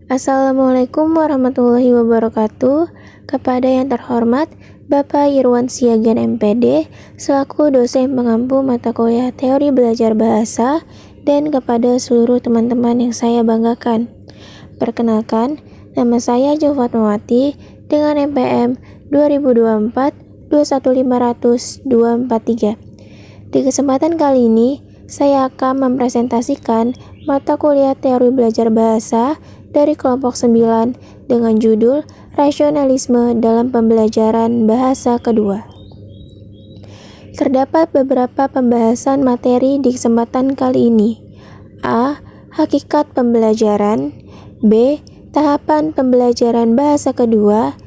Assalamualaikum warahmatullahi wabarakatuh. Kepada yang terhormat Bapak Irwan Siagian MPD selaku dosen pengampu mata kuliah Teori Belajar Bahasa, dan kepada seluruh teman-teman yang saya banggakan. Perkenalkan, nama saya Jo Fatmawati dengan NPM 2024-21500243. Di kesempatan kali ini, saya akan mempresentasikan mata kuliah Teori Belajar Bahasa dari kelompok 9 dengan judul Rasionalisme dalam Pembelajaran Bahasa Kedua. Terdapat beberapa pembahasan materi di kesempatan kali ini. A. Hakikat pembelajaran. B. Tahapan pembelajaran bahasa kedua.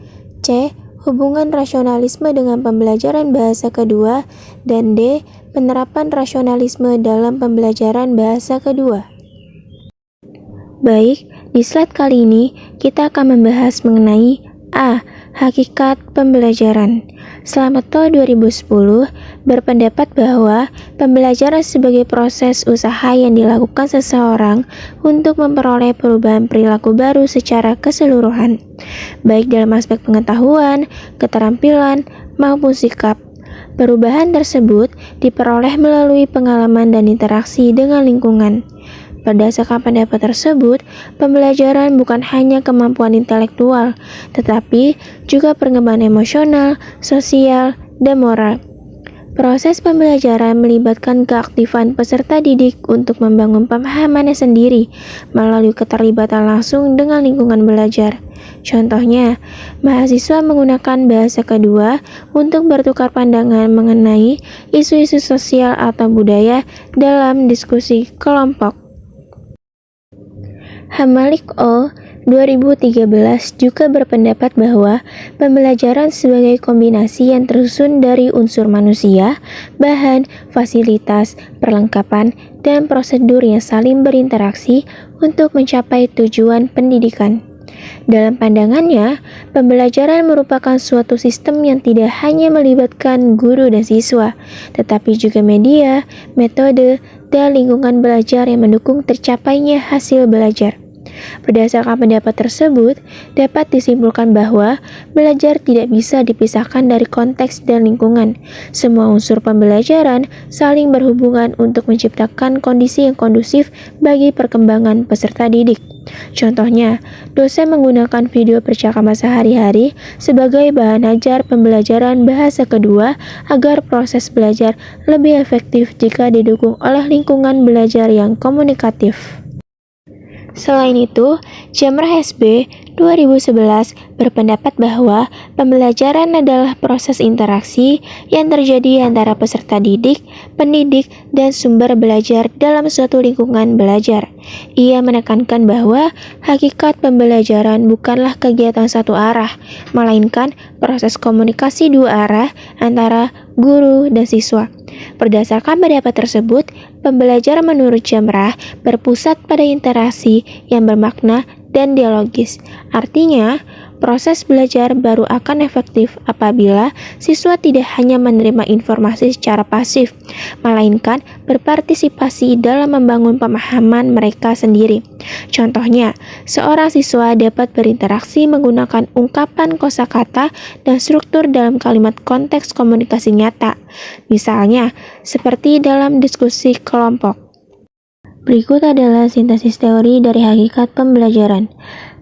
C. Hubungan rasionalisme dengan pembelajaran bahasa kedua. Dan D. Penerapan rasionalisme dalam pembelajaran bahasa kedua. Baik, di slide kali ini kita akan membahas mengenai A. Hakikat pembelajaran. Slameto 2010 berpendapat bahwa pembelajaran sebagai proses usaha yang dilakukan seseorang untuk memperoleh perubahan perilaku baru secara keseluruhan, baik dalam aspek pengetahuan, keterampilan, maupun sikap. Perubahan tersebut diperoleh melalui pengalaman dan interaksi dengan lingkungan. Berdasarkan pendapat tersebut, pembelajaran bukan hanya kemampuan intelektual, tetapi juga pengembangan emosional, sosial, dan moral. Proses pembelajaran melibatkan keaktifan peserta didik untuk membangun pemahamannya sendiri melalui keterlibatan langsung dengan lingkungan belajar. Contohnya, mahasiswa menggunakan bahasa kedua untuk bertukar pandangan mengenai isu-isu sosial atau budaya dalam diskusi kelompok. Hamalik O. 2013 juga berpendapat bahwa pembelajaran sebagai kombinasi yang tersusun dari unsur manusia, bahan, fasilitas, perlengkapan, dan prosedur yang saling berinteraksi untuk mencapai tujuan pendidikan. Dalam pandangannya, pembelajaran merupakan suatu sistem yang tidak hanya melibatkan guru dan siswa, tetapi juga media, metode, dan lingkungan belajar yang mendukung tercapainya hasil belajar. Berdasarkan pendapat tersebut, dapat disimpulkan bahwa belajar tidak bisa dipisahkan dari konteks dan lingkungan. Semua unsur pembelajaran saling berhubungan untuk menciptakan kondisi yang kondusif bagi perkembangan peserta didik. Contohnya, dosen menggunakan video percakapan sehari-hari sebagai bahan ajar pembelajaran bahasa kedua agar proses belajar lebih efektif jika didukung oleh lingkungan belajar yang komunikatif. Selain itu, Jamrah SB 2011 berpendapat bahwa pembelajaran adalah proses interaksi yang terjadi antara peserta didik, pendidik, dan sumber belajar dalam suatu lingkungan belajar. Ia menekankan bahwa hakikat pembelajaran bukanlah kegiatan satu arah, melainkan proses komunikasi dua arah antara guru dan siswa. Berdasarkan pendapat tersebut, pembelajaran menurut Jamrah berpusat pada interaksi yang bermakna dan dialogis. Artinya, proses belajar baru akan efektif apabila siswa tidak hanya menerima informasi secara pasif, melainkan berpartisipasi dalam membangun pemahaman mereka sendiri. Contohnya, seorang siswa dapat berinteraksi menggunakan ungkapan kosakata dan struktur dalam kalimat konteks komunikasi nyata. Misalnya, seperti dalam diskusi kelompok. Berikut adalah sintesis teori dari hakikat pembelajaran.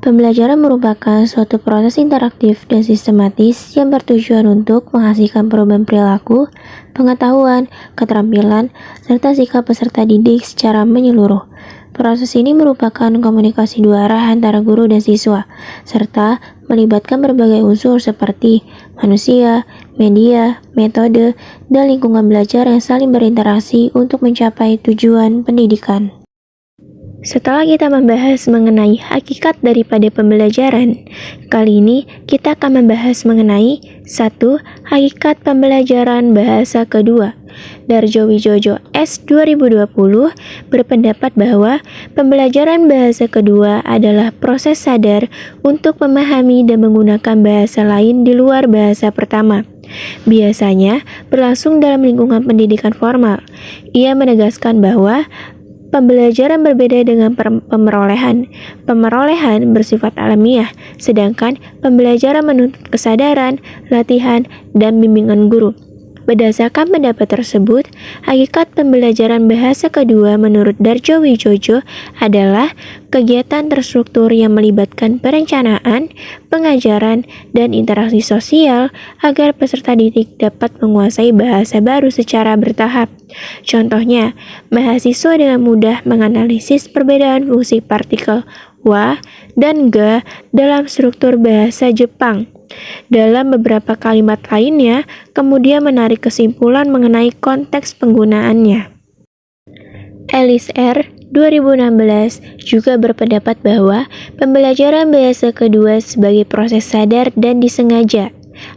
Pembelajaran merupakan suatu proses interaktif dan sistematis yang bertujuan untuk menghasilkan perubahan perilaku, pengetahuan, keterampilan, serta sikap peserta didik secara menyeluruh. Proses ini merupakan komunikasi dua arah antara guru dan siswa, serta melibatkan berbagai unsur seperti manusia, media, metode, dan lingkungan belajar yang saling berinteraksi untuk mencapai tujuan pendidikan. Setelah kita membahas mengenai hakikat daripada pembelajaran, kali ini kita akan membahas mengenai 1. Hakikat pembelajaran bahasa kedua. Darjo Wijojo S. 2020 berpendapat bahwa pembelajaran bahasa kedua adalah proses sadar untuk memahami dan menggunakan bahasa lain di luar bahasa pertama. Biasanya berlangsung dalam lingkungan pendidikan formal. Ia menegaskan bahwa Pembelajaran berbeda dengan pemerolehan. Pemerolehan bersifat alamiah, sedangkan pembelajaran menuntut kesadaran, latihan, dan bimbingan guru. Berdasarkan pendapat tersebut, hakikat pembelajaran bahasa kedua menurut Darjo Wijojo adalah kegiatan terstruktur yang melibatkan perencanaan, pengajaran, dan interaksi sosial agar peserta didik dapat menguasai bahasa baru secara bertahap. Contohnya, mahasiswa dengan mudah menganalisis perbedaan fungsi partikel wa dan ga dalam struktur bahasa Jepang. Dalam beberapa kalimat lainnya, kemudian menarik kesimpulan mengenai konteks penggunaannya. Alice R. 2016 juga berpendapat bahwa pembelajaran bahasa kedua sebagai proses sadar dan disengaja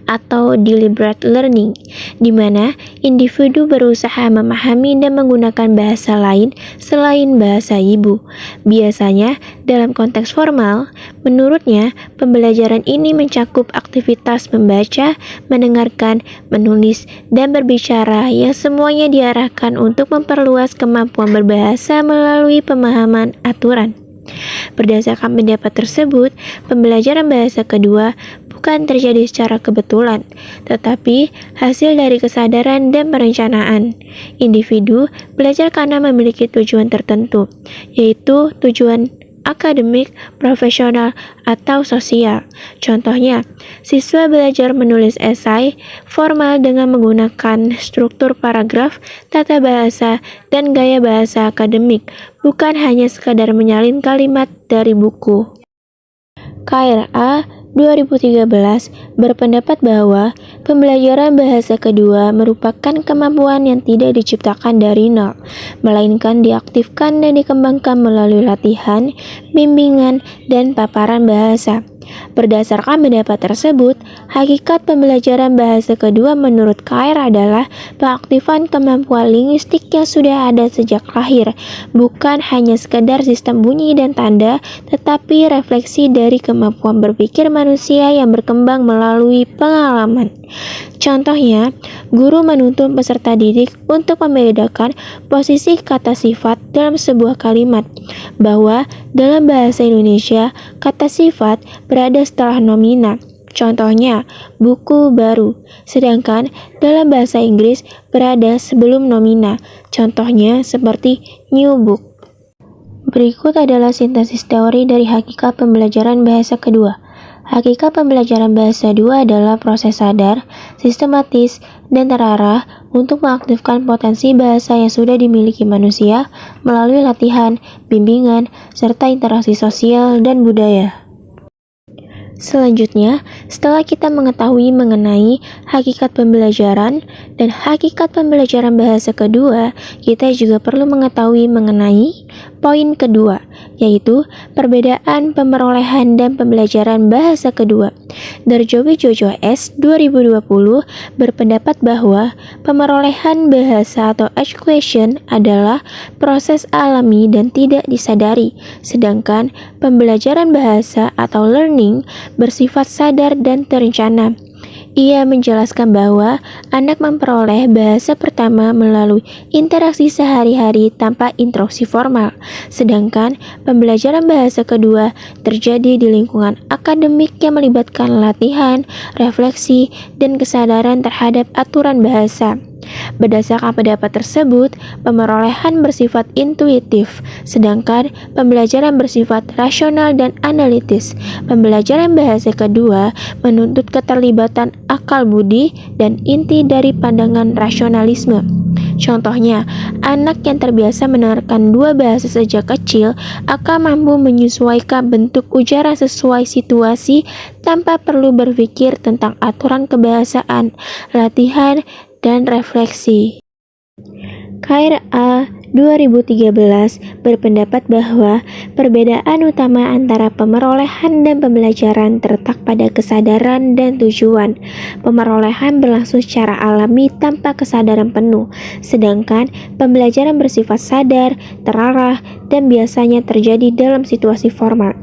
atau deliberate learning, di mana individu berusaha memahami dan menggunakan bahasa lain selain bahasa ibu. Biasanya dalam konteks formal, menurutnya pembelajaran ini mencakup aktivitas membaca, mendengarkan, menulis, dan berbicara yang semuanya diarahkan untuk memperluas kemampuan berbahasa melalui pemahaman aturan. Berdasarkan pendapat tersebut, pembelajaran bahasa kedua bukan terjadi secara kebetulan, tetapi hasil dari kesadaran dan perencanaan. Individu belajar karena memiliki tujuan tertentu, yaitu tujuan akademik, profesional, atau sosial. Contohnya, siswa belajar menulis esai formal dengan menggunakan struktur paragraf, tata bahasa, dan gaya bahasa akademik, bukan hanya sekadar menyalin kalimat dari buku. KRA 2013 berpendapat bahwa pembelajaran bahasa kedua merupakan kemampuan yang tidak diciptakan dari nol, melainkan diaktifkan dan dikembangkan melalui latihan, bimbingan, dan paparan bahasa. Berdasarkan pendapat tersebut, hakikat pembelajaran bahasa kedua menurut KR adalah pengaktifan kemampuan linguistik yang sudah ada sejak lahir, bukan hanya sekadar sistem bunyi dan tanda, tetapi refleksi dari kemampuan berpikir manusia yang berkembang melalui pengalaman. Contohnya, guru menuntun peserta didik untuk membedakan posisi kata sifat dalam sebuah kalimat, bahwa dalam bahasa Indonesia, kata sifat berada setelah nomina. Contohnya, buku baru, sedangkan dalam bahasa Inggris berada sebelum nomina. Contohnya seperti new book. Berikut adalah sintesis teori dari hakikat pembelajaran bahasa kedua. Hakikat pembelajaran bahasa dua adalah proses sadar, sistematis, dan terarah untuk mengaktifkan potensi bahasa yang sudah dimiliki manusia melalui latihan, bimbingan, serta interaksi sosial dan budaya. Selanjutnya, setelah kita mengetahui mengenai hakikat pembelajaran dan hakikat pembelajaran bahasa kedua, kita juga perlu mengetahui mengenai poin kedua, yaitu perbedaan pemerolehan dan pembelajaran bahasa kedua. Darjo Wijojo S. 2020 berpendapat bahwa pemerolehan bahasa atau education adalah proses alami dan tidak disadari, sedangkan pembelajaran bahasa atau learning bersifat sadar dan terencana. Ia menjelaskan bahwa anak memperoleh bahasa pertama melalui interaksi sehari-hari tanpa instruksi formal, sedangkan pembelajaran bahasa kedua terjadi di lingkungan akademik yang melibatkan latihan, refleksi, dan kesadaran terhadap aturan bahasa. Berdasarkan pendapat tersebut, pemerolehan bersifat intuitif, sedangkan pembelajaran bersifat rasional dan analitis. Pembelajaran bahasa kedua menuntut keterlibatan akal budi dan inti dari pandangan rasionalisme. Contohnya, anak yang terbiasa menerapkan dua bahasa sejak kecil akan mampu menyesuaikan bentuk ujaran sesuai situasi tanpa perlu berpikir tentang aturan kebahasaan, latihan, dan refleksi. KRA 2013 berpendapat bahwa perbedaan utama antara pemerolehan dan pembelajaran terletak pada kesadaran dan tujuan. Pemerolehan berlangsung secara alami tanpa kesadaran penuh, sedangkan pembelajaran bersifat sadar, terarah, dan biasanya terjadi dalam situasi formal.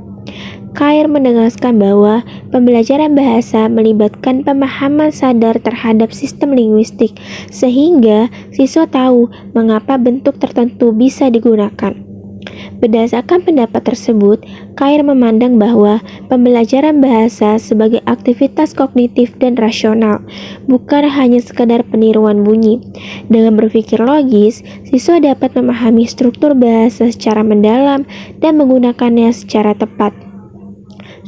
KR menegaskan bahwa pembelajaran bahasa melibatkan pemahaman sadar terhadap sistem linguistik, sehingga siswa tahu mengapa bentuk tertentu bisa digunakan. Berdasarkan pendapat tersebut, Kair memandang bahwa pembelajaran bahasa sebagai aktivitas kognitif dan rasional, bukan hanya sekadar peniruan bunyi. Dengan berpikir logis, siswa dapat memahami struktur bahasa secara mendalam dan menggunakannya secara tepat.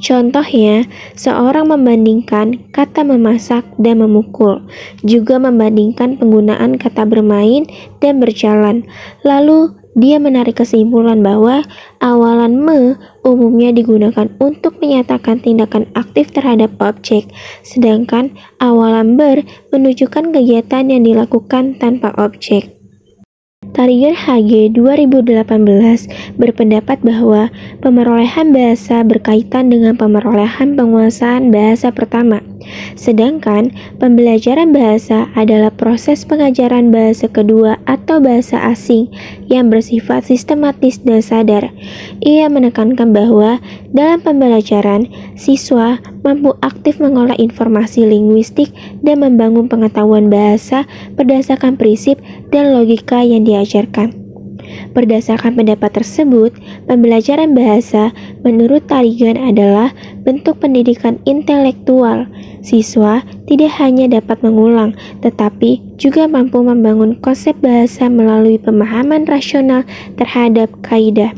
Contohnya, seorang membandingkan kata memasak dan memukul, juga membandingkan penggunaan kata bermain dan berjalan. Lalu, dia menarik kesimpulan bahwa awalan me umumnya digunakan untuk menyatakan tindakan aktif terhadap objek, sedangkan awalan ber menunjukkan kegiatan yang dilakukan tanpa objek. Tarigan HG 2018 berpendapat bahwa pemerolehan bahasa berkaitan dengan pemerolehan penguasaan bahasa pertama, sedangkan pembelajaran bahasa adalah proses pengajaran bahasa kedua atau bahasa asing yang bersifat sistematis dan sadar. Ia menekankan bahwa dalam pembelajaran, siswa mampu aktif mengolah informasi linguistik dan membangun pengetahuan bahasa berdasarkan prinsip dan logika yang diajarkan. Berdasarkan pendapat tersebut, pembelajaran bahasa menurut Tarigan adalah bentuk pendidikan intelektual. Siswa tidak hanya dapat mengulang, tetapi juga mampu membangun konsep bahasa melalui pemahaman rasional terhadap kaidah.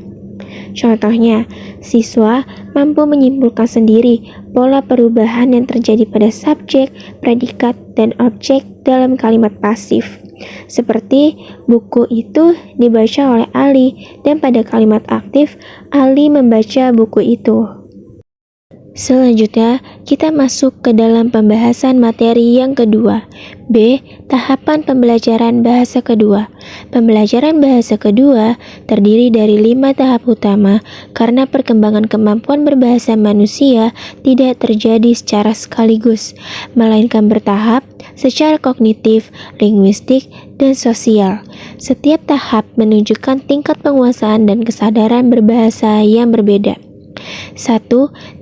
Contohnya, siswa mampu menyimpulkan sendiri pola perubahan yang terjadi pada subjek, predikat, dan objek dalam kalimat pasif. Seperti buku itu dibaca oleh Ali, dan pada kalimat aktif, Ali membaca buku itu. Selanjutnya, kita masuk ke dalam pembahasan materi yang kedua. B. Tahapan pembelajaran bahasa kedua. Pembelajaran bahasa kedua terdiri dari 5 tahap utama karena perkembangan kemampuan berbahasa manusia tidak terjadi secara sekaligus, melainkan bertahap secara kognitif, linguistik, dan sosial. Setiap tahap menunjukkan tingkat penguasaan dan kesadaran berbahasa yang berbeda. 1.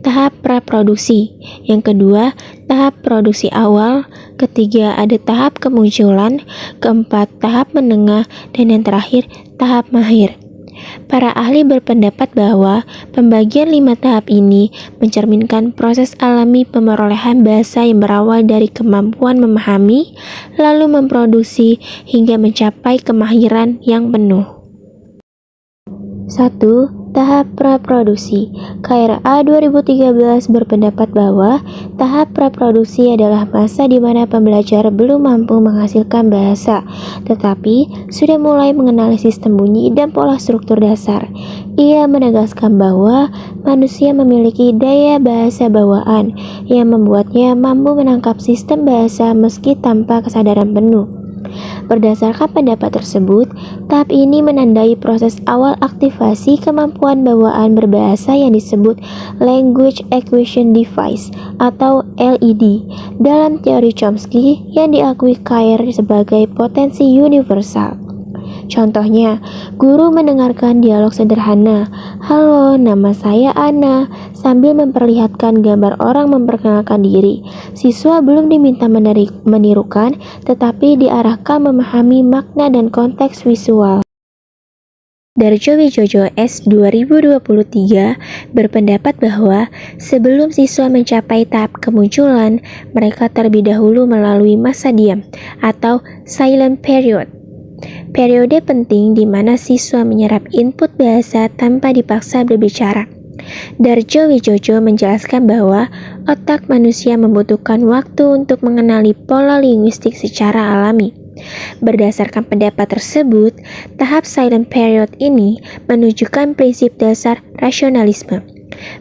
Tahap praproduksi. Yang kedua, tahap produksi awal. Ketiga, ada tahap kemunculan. Keempat, tahap menengah. Dan yang terakhir, tahap mahir. Para ahli berpendapat bahwa pembagian 5 tahap ini mencerminkan proses alami pemerolehan bahasa yang berawal dari kemampuan memahami, lalu memproduksi, hingga mencapai kemahiran yang penuh. 1. Tahap praproduksi. KRA 2013 berpendapat bahwa tahap praproduksi adalah masa di mana pembelajar belum mampu menghasilkan bahasa, tetapi sudah mulai mengenali sistem bunyi dan pola struktur dasar. Ia menegaskan bahwa manusia memiliki daya bahasa bawaan yang membuatnya mampu menangkap sistem bahasa meski tanpa kesadaran penuh. Berdasarkan pendapat tersebut, tahap ini menandai proses awal aktivasi kemampuan bawaan berbahasa yang disebut Language Acquisition Device atau LED dalam teori Chomsky yang diakui Kair sebagai potensi universal. Contohnya, guru mendengarkan dialog sederhana, "Halo, nama saya Ana," sambil memperlihatkan gambar orang memperkenalkan diri. Siswa belum diminta menirukan, tetapi diarahkan memahami makna dan konteks visual. Darjo Wijojo S. 2023 berpendapat bahwa sebelum siswa mencapai tahap kemunculan, mereka terlebih dahulu melalui masa diam atau silent period. Periode penting di mana siswa menyerap input bahasa tanpa dipaksa berbicara. Darjo Wijojo menjelaskan bahwa otak manusia membutuhkan waktu untuk mengenali pola linguistik secara alami. Berdasarkan pendapat tersebut, tahap silent period ini menunjukkan prinsip dasar rasionalisme,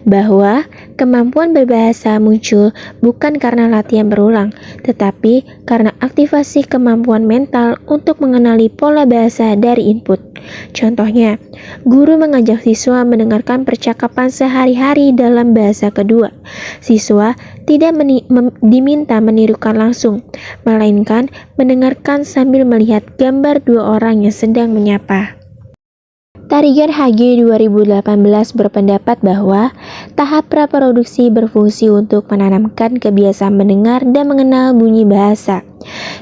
bahwa kemampuan berbahasa muncul bukan karena latihan berulang, tetapi karena aktivasi kemampuan mental untuk mengenali pola bahasa dari input. Contohnya, guru mengajak siswa mendengarkan percakapan sehari-hari dalam bahasa kedua. Siswa tidak diminta menirukan langsung, melainkan mendengarkan sambil melihat gambar dua orang yang sedang menyapa. Tarigan HG 2018 berpendapat bahwa tahap praproduksi berfungsi untuk menanamkan kebiasaan mendengar dan mengenal bunyi bahasa.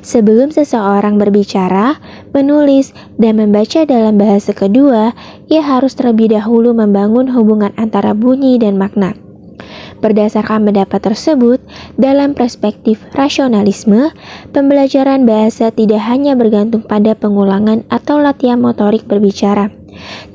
Sebelum seseorang berbicara, menulis, dan membaca dalam bahasa kedua, ia harus terlebih dahulu membangun hubungan antara bunyi dan makna. Berdasarkan pendapat tersebut, dalam perspektif rasionalisme, pembelajaran bahasa tidak hanya bergantung pada pengulangan atau latihan motorik berbicara,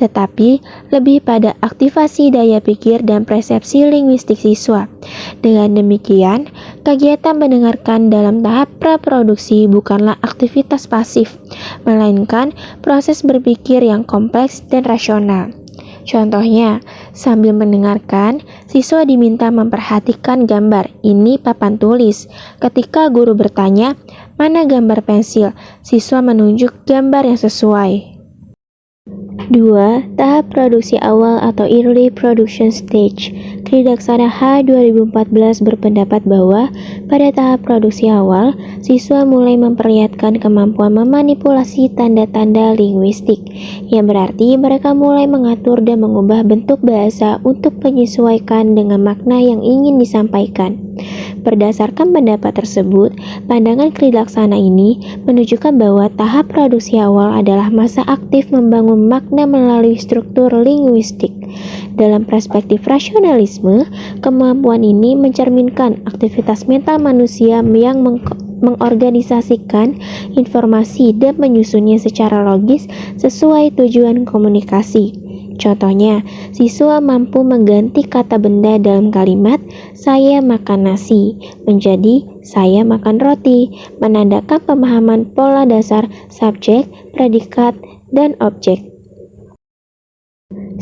tetapi lebih pada aktivasi daya pikir dan persepsi linguistik siswa. Dengan demikian, kegiatan mendengarkan dalam tahap praproduksi bukanlah aktivitas pasif, melainkan proses berpikir yang kompleks dan rasional. Contohnya, sambil mendengarkan, siswa diminta memperhatikan gambar. Ini papan tulis. Ketika guru bertanya, "Mana gambar pensil?" Siswa menunjuk gambar yang sesuai. 2. Tahap produksi awal atau early production stage. Kridaksana H 2014 berpendapat bahwa pada tahap produksi awal, siswa mulai memperlihatkan kemampuan memanipulasi tanda-tanda linguistik, yang berarti mereka mulai mengatur dan mengubah bentuk bahasa untuk menyesuaikan dengan makna yang ingin disampaikan. Berdasarkan pendapat tersebut, pandangan kridaksana ini menunjukkan bahwa tahap produksi awal adalah masa aktif membangun makna melalui struktur linguistik. Dalam perspektif rasionalisme, kemampuan ini mencerminkan aktivitas mental manusia yang mengorganisasikan informasi dan menyusunnya secara logis sesuai tujuan komunikasi. Contohnya, siswa mampu mengganti kata benda dalam kalimat "saya makan nasi" menjadi "saya makan roti", menandakan pemahaman pola dasar subjek, predikat, dan objek.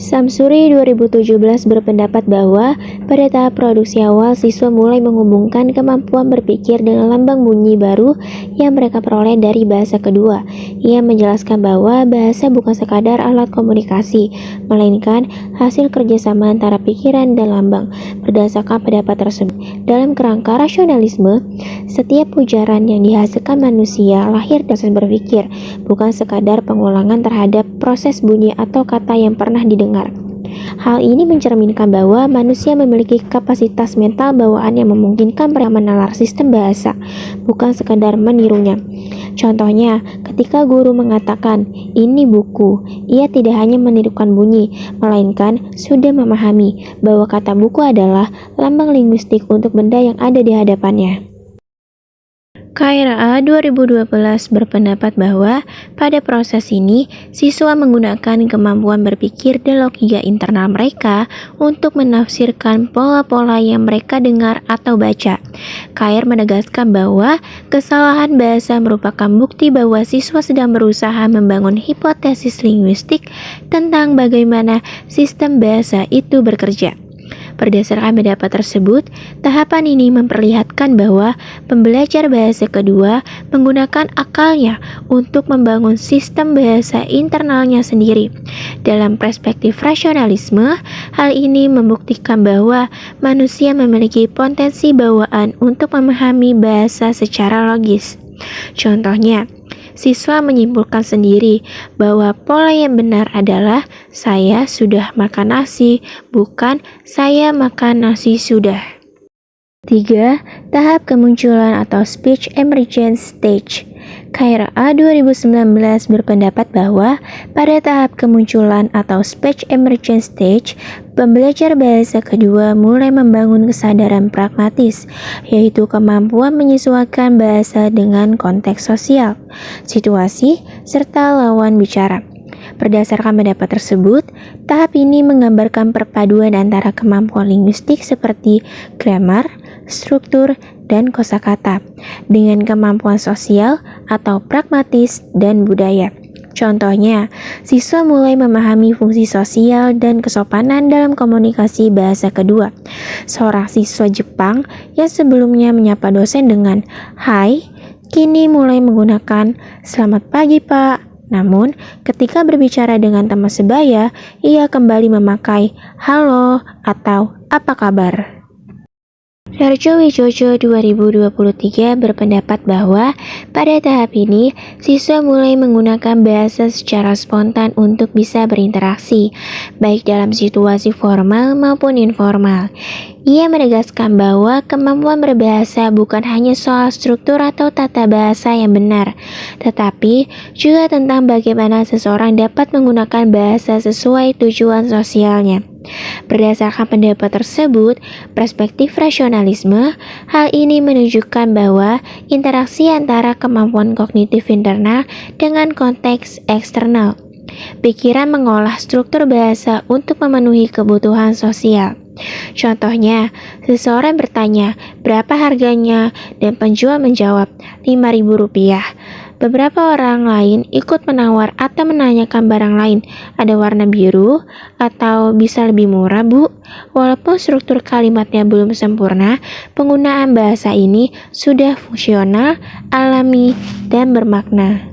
Samsuri 2017 berpendapat bahwa pada tahap produksi awal, siswa mulai menghubungkan kemampuan berpikir dengan lambang bunyi baru yang mereka peroleh dari bahasa kedua. Ia menjelaskan bahwa bahasa bukan sekadar alat komunikasi, melainkan hasil kerjasama antara pikiran dan lambang. Berdasarkan pendapat tersebut, dalam kerangka rasionalisme, setiap ujaran yang dihasilkan manusia lahir dari proses berpikir, bukan sekadar pengulangan terhadap proses bunyi atau kata yang pernah didengar. Hal ini mencerminkan bahwa manusia memiliki kapasitas mental bawaan yang memungkinkan mereka menalar sistem bahasa, bukan sekadar menirunya. Contohnya, ketika guru mengatakan, "Ini buku," ia tidak hanya menirukan bunyi, melainkan sudah memahami bahwa kata buku adalah lambang linguistik untuk benda yang ada di hadapannya. KRA 2012 berpendapat bahwa pada proses ini, siswa menggunakan kemampuan berpikir dan logika internal mereka untuk menafsirkan pola-pola yang mereka dengar atau baca. KR menegaskan bahwa kesalahan bahasa merupakan bukti bahwa siswa sedang berusaha membangun hipotesis linguistik tentang bagaimana sistem bahasa itu bekerja. Berdasarkan pendapat tersebut, tahapan ini memperlihatkan bahwa pembelajar bahasa kedua menggunakan akalnya untuk membangun sistem bahasa internalnya sendiri. Dalam perspektif rasionalisme, hal ini membuktikan bahwa manusia memiliki potensi bawaan untuk memahami bahasa secara logis. Contohnya, siswa menyimpulkan sendiri bahwa pola yang benar adalah "saya sudah makan nasi", bukan "saya makan nasi sudah". 3. Tahap kemunculan atau speech emergence stage. KRA 2019 berpendapat bahwa pada tahap kemunculan atau speech emergence stage, pembelajar bahasa kedua mulai membangun kesadaran pragmatis, yaitu kemampuan menyesuaikan bahasa dengan konteks sosial, situasi, serta lawan bicara. Berdasarkan pendapat tersebut, tahap ini menggambarkan perpaduan antara kemampuan linguistik seperti grammar, struktur, dan kosakata dengan kemampuan sosial atau pragmatis dan budaya. Contohnya, siswa mulai memahami fungsi sosial dan kesopanan dalam komunikasi bahasa kedua. Seorang siswa Jepang yang sebelumnya menyapa dosen dengan "Hai", kini mulai menggunakan "Selamat pagi, Pak". Namun, ketika berbicara dengan teman sebaya, ia kembali memakai "Halo" atau "Apa kabar?". Darjo Wijojo 2023 berpendapat bahwa pada tahap ini, siswa mulai menggunakan bahasa secara spontan untuk bisa berinteraksi, baik dalam situasi formal maupun informal. Ia menegaskan bahwa kemampuan berbahasa bukan hanya soal struktur atau tata bahasa yang benar, tetapi juga tentang bagaimana seseorang dapat menggunakan bahasa sesuai tujuan sosialnya. Berdasarkan pendapat tersebut, perspektif rasionalisme, hal ini menunjukkan bahwa interaksi antara kemampuan kognitif internal dengan konteks eksternal. Pikiran mengolah struktur bahasa untuk memenuhi kebutuhan sosial. Contohnya, seseorang bertanya, berapa harganya? Dan penjual menjawab, Rp5.000. Beberapa orang lain ikut menawar atau menanyakan barang lain, ada warna biru atau bisa lebih murah, Bu? Walaupun struktur kalimatnya belum sempurna, penggunaan bahasa ini sudah fungsional, alami, dan bermakna.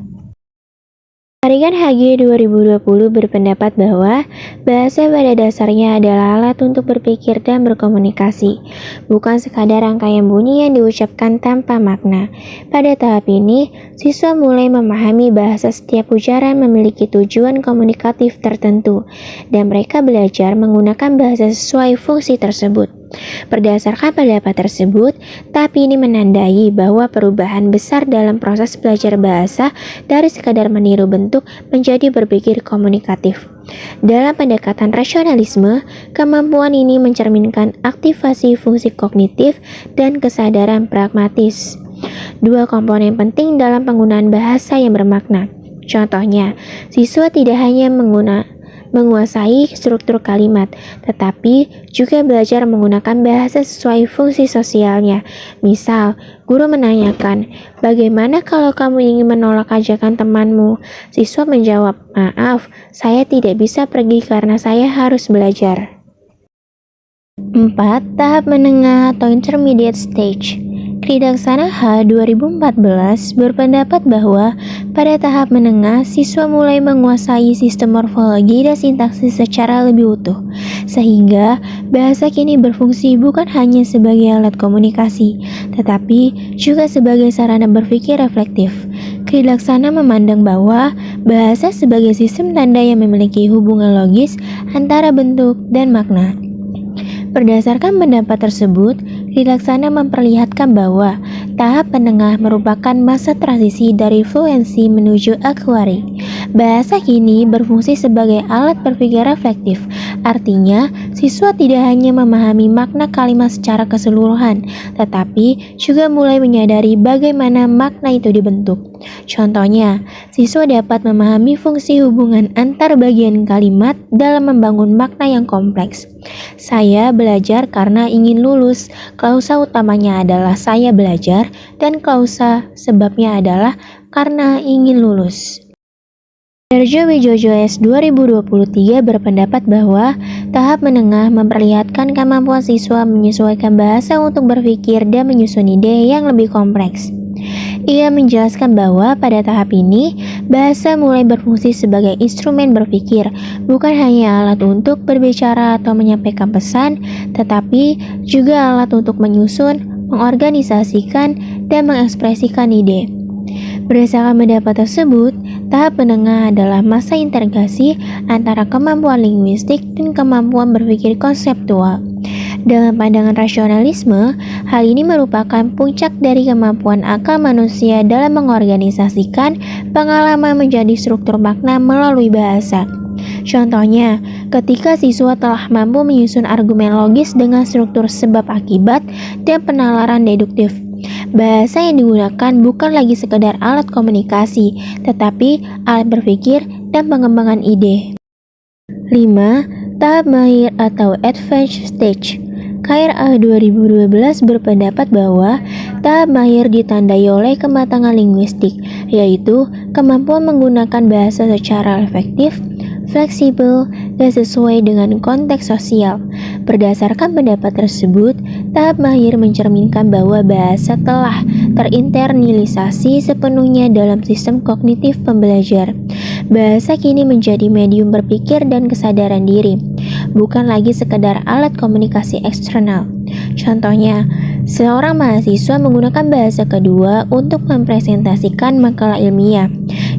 Jaringan HG 2020 berpendapat bahwa bahasa pada dasarnya adalah alat untuk berpikir dan berkomunikasi, bukan sekadar rangkaian bunyi yang diucapkan tanpa makna. Pada tahap ini, siswa mulai memahami bahasa setiap ucapan memiliki tujuan komunikatif tertentu, dan mereka belajar menggunakan bahasa sesuai fungsi tersebut. Berdasarkan pendapat tersebut, tahap ini menandai bahwa perubahan besar dalam proses belajar bahasa dari sekadar meniru bentuk menjadi berpikir komunikatif. Dalam pendekatan rasionalisme, kemampuan ini mencerminkan aktivasi fungsi kognitif dan kesadaran pragmatis. Dua komponen penting dalam penggunaan bahasa yang bermakna. Contohnya, siswa tidak hanya menguasai struktur kalimat, tetapi juga belajar menggunakan bahasa sesuai fungsi sosialnya. Misal, guru menanyakan, bagaimana kalau kamu ingin menolak ajakan temanmu? Siswa menjawab, maaf, saya tidak bisa pergi karena saya harus belajar. 4. Tahap menengah atau intermediate stage. Kridaksana H 2014 berpendapat bahwa pada tahap menengah, siswa mulai menguasai sistem morfologi dan sintaksis secara lebih utuh, sehingga bahasa kini berfungsi bukan hanya sebagai alat komunikasi, tetapi juga sebagai sarana berpikir reflektif. Kridaksana memandang bahwa bahasa sebagai sistem tanda yang memiliki hubungan logis antara bentuk dan makna. Berdasarkan pendapat tersebut, Kridaksana memperlihatkan bahwa tahap menengah merupakan masa transisi dari fluensi menuju aktuari. Bahasa kini berfungsi sebagai alat berpikir reflektif, artinya siswa tidak hanya memahami makna kalimat secara keseluruhan, tetapi juga mulai menyadari bagaimana makna itu dibentuk. Contohnya, siswa dapat memahami fungsi hubungan antar bagian kalimat dalam membangun makna yang kompleks. Saya belajar karena ingin lulus. Klausa utamanya adalah saya belajar dan klausa sebabnya adalah karena ingin lulus. Darjo Wijojo S 2023 berpendapat bahwa tahap menengah memperlihatkan kemampuan siswa menyesuaikan bahasa untuk berpikir dan menyusun ide yang lebih kompleks. Ia menjelaskan bahwa pada tahap ini, bahasa mulai berfungsi sebagai instrumen berpikir, bukan hanya alat untuk berbicara atau menyampaikan pesan, tetapi juga alat untuk menyusun, mengorganisasikan, dan mengekspresikan ide. Berdasarkan pendapat tersebut, tahap menengah adalah masa integrasi antara kemampuan linguistik dan kemampuan berpikir konseptual. Dalam pandangan rasionalisme, hal ini merupakan puncak dari kemampuan akal manusia dalam mengorganisasikan pengalaman menjadi struktur makna melalui bahasa. Contohnya, ketika siswa telah mampu menyusun argumen logis dengan struktur sebab akibat dan penalaran deduktif, bahasa yang digunakan bukan lagi sekedar alat komunikasi, tetapi alat berpikir dan pengembangan ide. 5. Tahap mahir atau advanced stage. KRA 2012 berpendapat bahwa tahap mahir ditandai oleh kematangan linguistik, yaitu kemampuan menggunakan bahasa secara efektif, fleksibel, dan sesuai dengan konteks sosial. Berdasarkan pendapat tersebut, tahap mahir mencerminkan bahwa bahasa telah terinternalisasi sepenuhnya dalam sistem kognitif pembelajar. Bahasa kini menjadi medium berpikir dan kesadaran diri, bukan lagi sekedar alat komunikasi eksternal. Contohnya, seorang mahasiswa menggunakan bahasa kedua untuk mempresentasikan makalah ilmiah.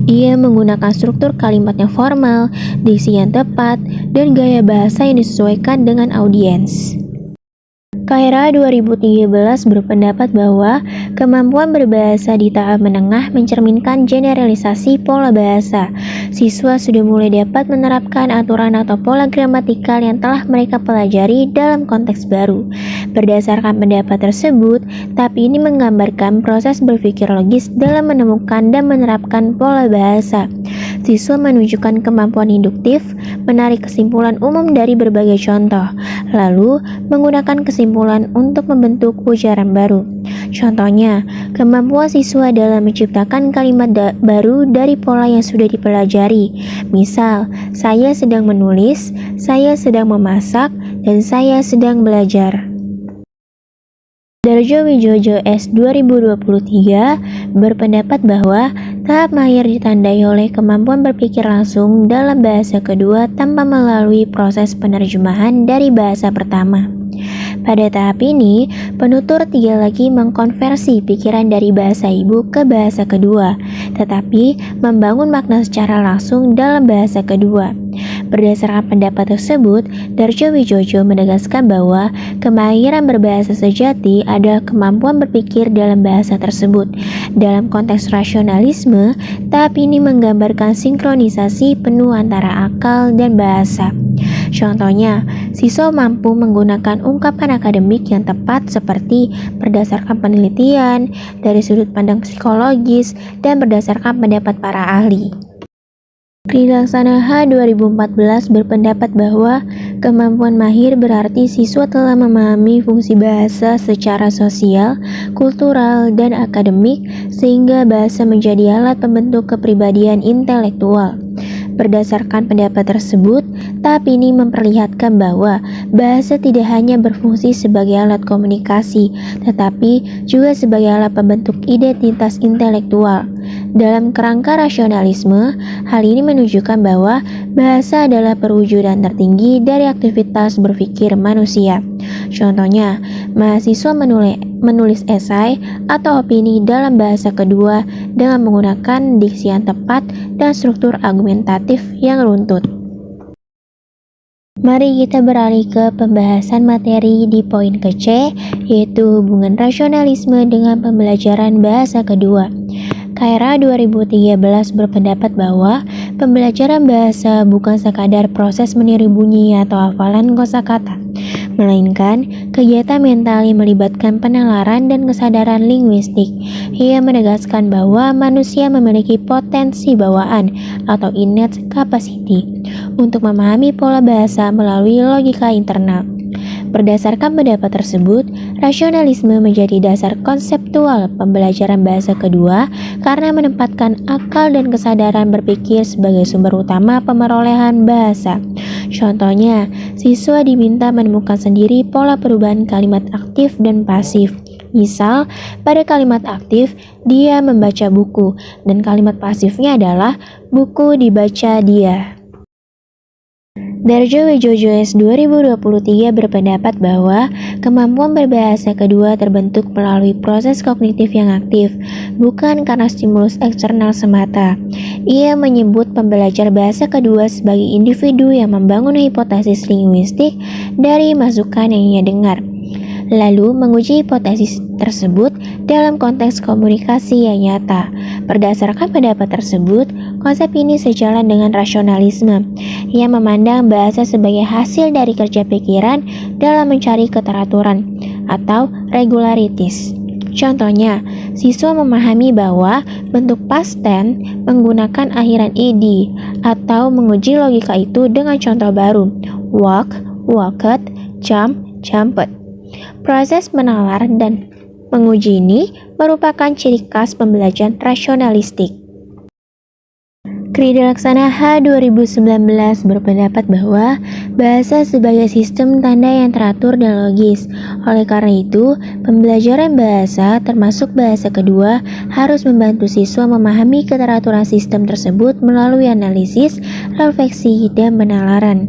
Ia menggunakan struktur kalimat yang formal, diksi yang tepat, dan gaya bahasa yang disesuaikan dengan audiens. Kaira 2013 berpendapat bahwa kemampuan berbahasa di tahap menengah mencerminkan generalisasi pola bahasa. Siswa sudah mulai dapat menerapkan aturan atau pola gramatikal yang telah mereka pelajari dalam konteks baru. Berdasarkan pendapat tersebut, tahap ini menggambarkan proses berpikir logis dalam menemukan dan menerapkan pola bahasa. Siswa menunjukkan kemampuan induktif, menarik kesimpulan umum dari berbagai contoh, lalu menggunakan kesimpulan untuk membentuk ujaran baru. Contohnya, kemampuan siswa dalam menciptakan kalimat baru dari pola yang sudah dipelajari. Misal, saya sedang menulis, saya sedang memasak, dan saya sedang belajar. Darjo Wijojo S. 2023 berpendapat bahwa tahap mahir ditandai oleh kemampuan berpikir langsung dalam bahasa kedua tanpa melalui proses penerjemahan dari bahasa pertama. Pada tahap ini, penutur tidak lagi mengkonversi pikiran dari bahasa ibu ke bahasa kedua, tetapi membangun makna secara langsung dalam bahasa kedua. Berdasarkan pendapat tersebut, Darjo Wijojo menegaskan bahwa kemahiran berbahasa sejati adalah kemampuan berpikir dalam bahasa tersebut. Dalam konteks rasionalisme, tahap ini menggambarkan sinkronisasi penuh antara akal dan bahasa. Contohnya, siswa mampu menggunakan ungkapan akademik yang tepat seperti berdasarkan penelitian, dari sudut pandang psikologis, dan berdasarkan pendapat para ahli. Krilaksana H. 2014 berpendapat bahwa kemampuan mahir berarti siswa telah memahami fungsi bahasa secara sosial, kultural, dan akademik sehingga bahasa menjadi alat pembentuk kepribadian intelektual. Berdasarkan pendapat tersebut, tahap ini memperlihatkan bahwa bahasa tidak hanya berfungsi sebagai alat komunikasi, tetapi juga sebagai alat pembentuk identitas intelektual. Dalam kerangka rasionalisme, hal ini menunjukkan bahwa bahasa adalah perwujudan tertinggi dari aktivitas berpikir manusia. Contohnya, mahasiswa menulis esai atau opini dalam bahasa kedua dengan menggunakan diksi yang tepat dan struktur argumentatif yang runtut. Mari kita beralih ke pembahasan materi di poin ke-C, yaitu hubungan rasionalisme dengan pembelajaran bahasa kedua. Kaira 2013 berpendapat bahwa pembelajaran bahasa bukan sekadar proses meniru bunyi atau hafalan kosakata, melainkan kegiatan mental yang melibatkan penalaran dan kesadaran linguistik. Ia menegaskan bahwa manusia memiliki potensi bawaan atau innate capacity untuk memahami pola bahasa melalui logika internal. Berdasarkan pendapat tersebut, rasionalisme menjadi dasar konseptual pembelajaran bahasa kedua karena menempatkan akal dan kesadaran berpikir sebagai sumber utama pemerolehan bahasa. Contohnya, siswa diminta menemukan sendiri pola perubahan kalimat aktif dan pasif. Misal, pada kalimat aktif, dia membaca buku, dan kalimat pasifnya adalah buku dibaca dia. Darjo Wijojo S. 2023 berpendapat bahwa kemampuan berbahasa kedua terbentuk melalui proses kognitif yang aktif, bukan karena stimulus eksternal semata. Ia menyebut pembelajar bahasa kedua sebagai individu yang membangun hipotesis linguistik dari masukan yang ia dengar, lalu menguji hipotesis tersebut dalam konteks komunikasi yang nyata. Berdasarkan pendapat tersebut, konsep ini sejalan dengan rasionalisme yang memandang bahasa sebagai hasil dari kerja pikiran dalam mencari keteraturan atau regularities. Contohnya, siswa memahami bahwa bentuk past tense menggunakan akhiran ed atau menguji logika itu dengan contoh baru, walk, walked, jump, jumped. Proses menalar dan menguji ini merupakan ciri khas pembelajaran rasionalistik. Krilaksana H. 2019 berpendapat bahwa bahasa sebagai sistem tanda yang teratur dan logis. Oleh karena itu, pembelajaran bahasa, termasuk bahasa kedua, harus membantu siswa memahami keteraturan sistem tersebut melalui analisis, refleksi, dan penalaran.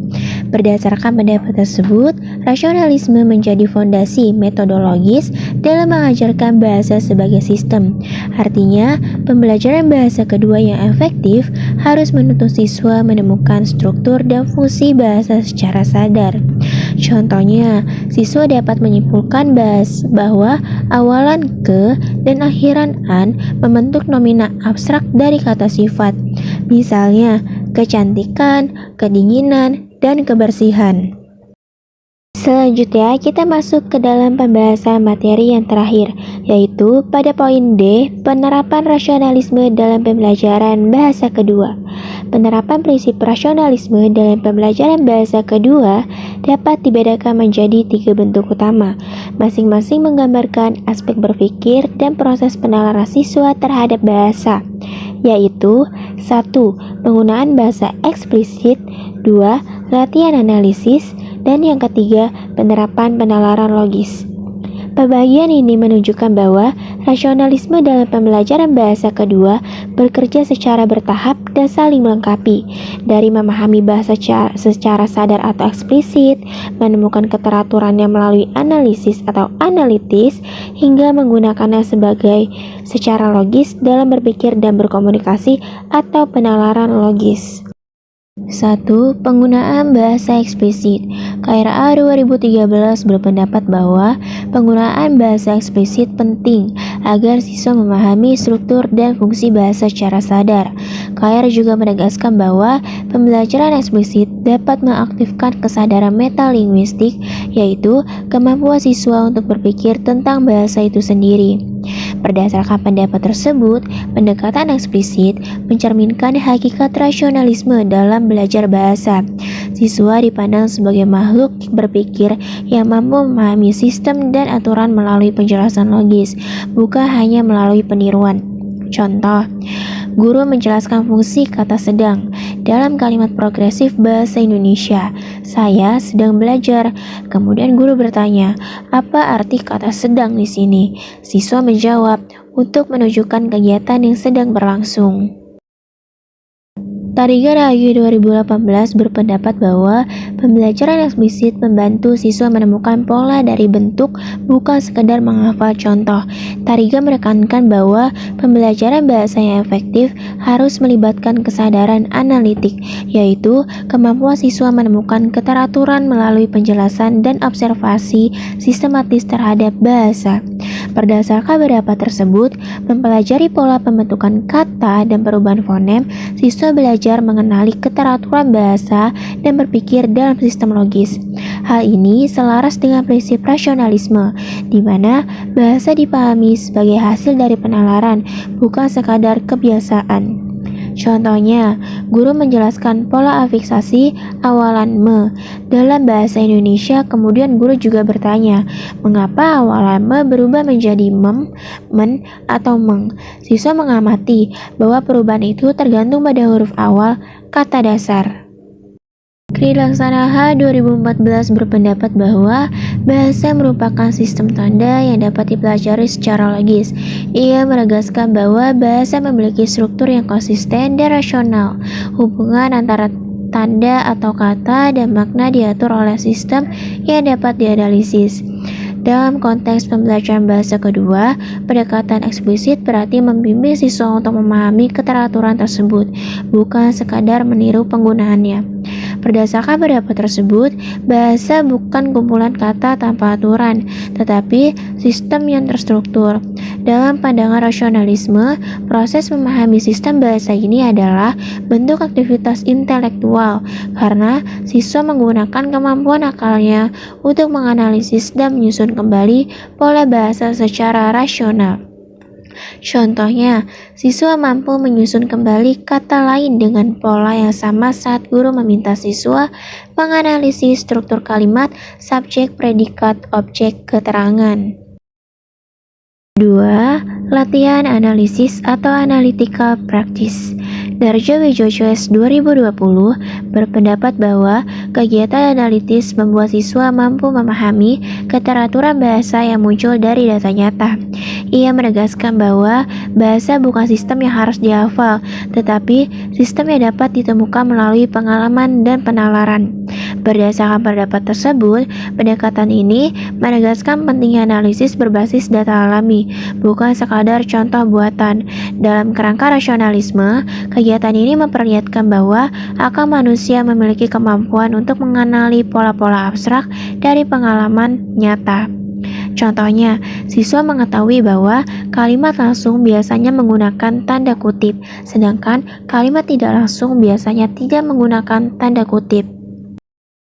Berdasarkan pendapat tersebut, rasionalisme menjadi fondasi metodologis dalam mengajarkan bahasa sebagai sistem. Artinya, pembelajaran bahasa kedua yang efektif harus menuntut siswa menemukan struktur dan fungsi bahasa secara sadar. Contohnya, siswa dapat menyimpulkan bahwa awalan ke dan akhiran an membentuk nomina abstrak dari kata sifat. Misalnya, kecantikan, kedinginan, dan kebersihan. Selanjutnya, kita masuk ke dalam pembahasan materi yang terakhir, yaitu pada poin D, penerapan rasionalisme dalam pembelajaran bahasa kedua. Penerapan prinsip rasionalisme dalam pembelajaran bahasa kedua dapat dibedakan menjadi 3 bentuk utama, masing-masing menggambarkan aspek berpikir dan proses penalaran siswa terhadap bahasa, yaitu 1. Penggunaan bahasa eksplisit, 2. Latihan analisis, dan yang ketiga, penerapan penalaran logis. Pembagian ini menunjukkan bahwa rasionalisme dalam pembelajaran bahasa kedua bekerja secara bertahap dan saling melengkapi, dari memahami bahasa secara sadar atau eksplisit, menemukan keteraturannya melalui analisis atau analitis, hingga menggunakannya secara logis dalam berpikir dan berkomunikasi atau penalaran logis. 1. Penggunaan bahasa eksplisit. KRA 2013 berpendapat bahwa penggunaan bahasa eksplisit penting agar siswa memahami struktur dan fungsi bahasa secara sadar. KR juga menegaskan bahwa pembelajaran eksplisit dapat mengaktifkan kesadaran metalinguistik, yaitu kemampuan siswa untuk berpikir tentang bahasa itu sendiri. Berdasarkan pendapat tersebut, pendekatan eksplisit mencerminkan hakikat rasionalisme dalam belajar bahasa. Siswa dipandang sebagai makhluk berpikir yang mampu memahami sistem dan aturan melalui penjelasan logis, bukan hanya melalui peniruan. Contoh, guru menjelaskan fungsi kata sedang dalam kalimat progresif bahasa Indonesia. Saya sedang belajar. Kemudian guru bertanya, apa arti kata sedang di sini? Siswa menjawab, untuk menunjukkan kegiatan yang sedang berlangsung. Tariga Rahayu 2018 berpendapat bahwa pembelajaran eksplisit membantu siswa menemukan pola dari bentuk, bukan sekedar menghafal contoh. Tariga menekankan bahwa pembelajaran bahasa yang efektif harus melibatkan kesadaran analitik, yaitu kemampuan siswa menemukan keteraturan melalui penjelasan dan observasi sistematis terhadap bahasa. Berdasarkan pendapat tersebut, mempelajari pola pembentukan kata dan perubahan fonem, siswa belajar mengenali keteraturan bahasa dan berpikir dalam sistem logis. Hal ini selaras dengan prinsip rasionalisme, di mana bahasa dipahami sebagai hasil dari penalaran, bukan sekadar kebiasaan. Contohnya, guru menjelaskan pola afiksasi awalan me dalam bahasa Indonesia, kemudian guru juga bertanya, mengapa awalan me berubah menjadi mem, men, atau meng? Siswa mengamati bahwa perubahan itu tergantung pada huruf awal kata dasar. Kri Laksana H 2014 berpendapat bahwa bahasa merupakan sistem tanda yang dapat dipelajari secara logis. Ia menegaskan bahwa bahasa memiliki struktur yang konsisten dan rasional. Hubungan antara tanda atau kata dan makna diatur oleh sistem yang dapat dianalisis. Dalam konteks pembelajaran bahasa kedua, pendekatan eksplisit berarti membimbing siswa untuk memahami keteraturan tersebut, bukan sekadar meniru penggunaannya. Berdasarkan pendapat tersebut, bahasa bukan kumpulan kata tanpa aturan, tetapi sistem yang terstruktur. Dalam pandangan rasionalisme, proses memahami sistem bahasa ini adalah bentuk aktivitas intelektual, karena siswa menggunakan kemampuan akalnya untuk menganalisis dan menyusun kembali pola bahasa secara rasional. Contohnya, siswa mampu menyusun kembali kata lain dengan pola yang sama saat guru meminta siswa menganalisis struktur kalimat, subjek, predikat, objek, keterangan. 2. Latihan analisis atau analytical practice. Darjo Wijojoes 2020 berpendapat bahwa kegiatan analitis membuat siswa mampu memahami keteraturan bahasa yang muncul dari data nyata. Ia menegaskan bahwa bahasa bukan sistem yang harus dihafal, tetapi sistem yang dapat ditemukan melalui pengalaman dan penalaran. Berdasarkan pendapat tersebut, pendekatan ini menegaskan pentingnya analisis berbasis data alami, bukan sekadar contoh buatan. Dalam kerangka rasionalisme, kegiatan ini memperlihatkan bahwa akal manusia memiliki kemampuan untuk mengenali pola-pola abstrak dari pengalaman nyata. Contohnya, siswa mengetahui bahwa kalimat langsung biasanya menggunakan tanda kutip, sedangkan kalimat tidak langsung biasanya tidak menggunakan tanda kutip.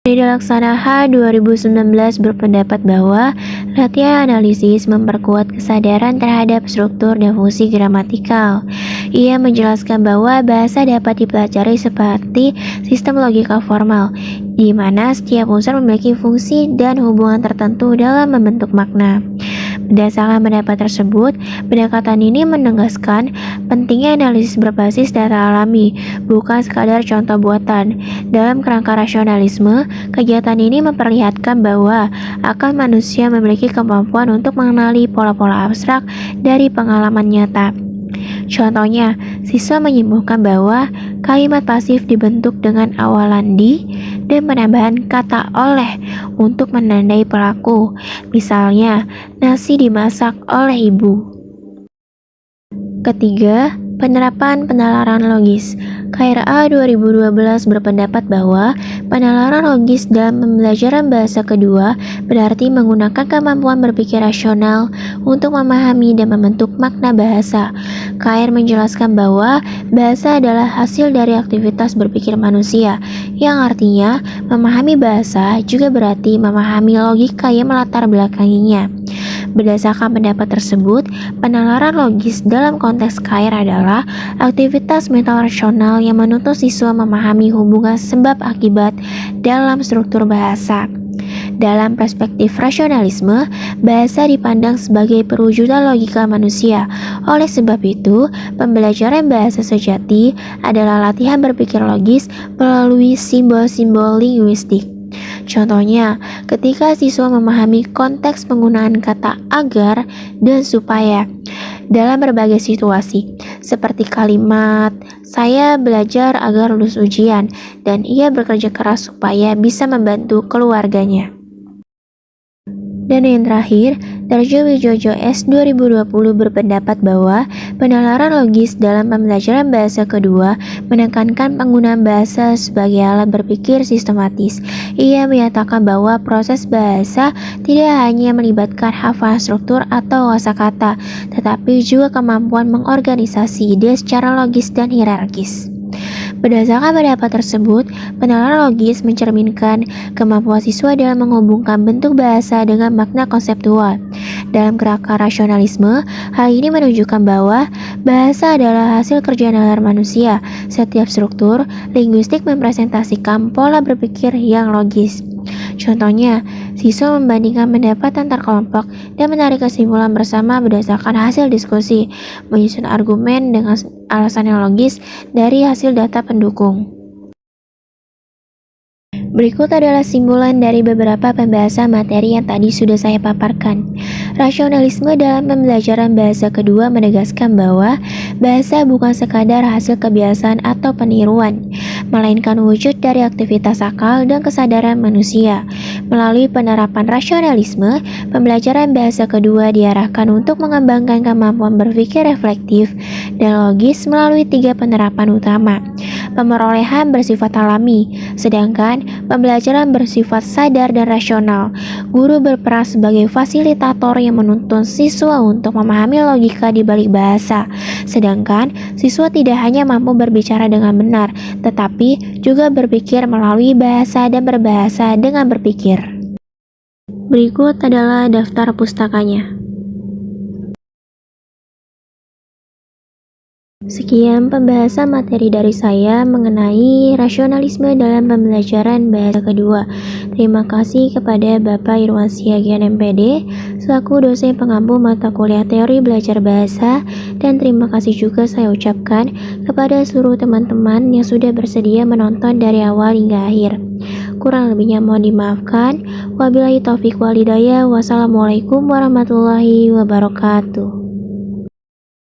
Rida Laksana H. 2019 berpendapat bahwa latihan analisis memperkuat kesadaran terhadap struktur dan fungsi gramatikal. Ia menjelaskan bahwa bahasa dapat dipelajari seperti sistem logika formal, di mana setiap unsur memiliki fungsi dan hubungan tertentu dalam membentuk makna. Berdasarkan pendapat tersebut, pendekatan ini menegaskan pentingnya analisis berbasis data alami, bukan sekadar contoh buatan. Dalam kerangka rasionalisme, kegiatan ini memperlihatkan bahwa akal manusia memiliki kemampuan untuk mengenali pola-pola abstrak dari pengalaman nyata. Contohnya, siswa menyimpulkan bahwa kalimat pasif dibentuk dengan awalan di dan penambahan kata oleh untuk menandai pelaku. Misalnya, nasi dimasak oleh ibu. Ketiga, penerapan penalaran logis. KRA 2012 berpendapat bahwa penalaran logis dalam pembelajaran bahasa kedua berarti menggunakan kemampuan berpikir rasional untuk memahami dan membentuk makna bahasa. KR menjelaskan bahwa bahasa adalah hasil dari aktivitas berpikir manusia, yang artinya memahami bahasa juga berarti memahami logika yang melatar belakanginya. Berdasarkan pendapat tersebut, penalaran logis dalam konteks KR adalah aktivitas mental rasional yang menuntut siswa memahami hubungan sebab akibat dalam struktur bahasa. Dalam perspektif rasionalisme, bahasa dipandang sebagai perwujudan logika manusia. Oleh sebab itu, pembelajaran bahasa sejati adalah latihan berpikir logis melalui simbol-simbol linguistik. Contohnya, ketika siswa memahami konteks penggunaan kata agar dan supaya dalam berbagai situasi, seperti kalimat "saya belajar agar lulus ujian" dan "ia bekerja keras supaya bisa membantu keluarganya". Dan yang terakhir, Darjo Wijojo S. 2020 berpendapat bahwa penalaran logis dalam pembelajaran bahasa kedua menekankan penggunaan bahasa sebagai alat berpikir sistematis. Ia menyatakan bahwa proses bahasa tidak hanya melibatkan hafalan struktur atau kosakata, tetapi juga kemampuan mengorganisasi ide secara logis dan hierarkis. Berdasarkan pendapat tersebut, penalaran logis mencerminkan kemampuan siswa dalam menghubungkan bentuk bahasa dengan makna konseptual. Dalam kerangka rasionalisme, hal ini menunjukkan bahwa bahasa adalah hasil kerja nalar manusia. Setiap struktur linguistik mempresentasikan pola berpikir yang logis. Contohnya, siswa membandingkan pendapat antar kelompok dan menarik kesimpulan bersama berdasarkan hasil diskusi, menyusun argumen dengan alasan yang logis dari hasil data pendukung. Berikut adalah simpulan dari beberapa pembahasan materi yang tadi sudah saya paparkan. Rasionalisme dalam pembelajaran bahasa kedua menegaskan bahwa bahasa bukan sekadar hasil kebiasaan atau peniruan, melainkan wujud dari aktivitas akal dan kesadaran manusia. Melalui penerapan rasionalisme, pembelajaran bahasa kedua diarahkan untuk mengembangkan kemampuan berpikir reflektif dan logis melalui 3 penerapan utama. Pemerolehan bersifat alami, sedangkan pembelajaran bersifat sadar dan rasional. Guru berperan sebagai fasilitator yang menuntun siswa untuk memahami logika di balik bahasa, sedangkan siswa tidak hanya mampu berbicara dengan benar, tetapi juga berpikir melalui bahasa dan berbahasa dengan berpikir. Berikut adalah daftar pustakanya. Sekian pembahasan materi dari saya mengenai rasionalisme dalam pembelajaran bahasa kedua. Terima kasih kepada Bapak Irwan Siagian MPD selaku dosen pengampu mata kuliah teori belajar bahasa, dan terima kasih juga saya ucapkan kepada seluruh teman-teman yang sudah bersedia menonton dari awal hingga akhir. Kurang lebihnya mohon dimaafkan. Wabillahi taufik wal hidayah. Wassalamualaikum warahmatullahi wabarakatuh.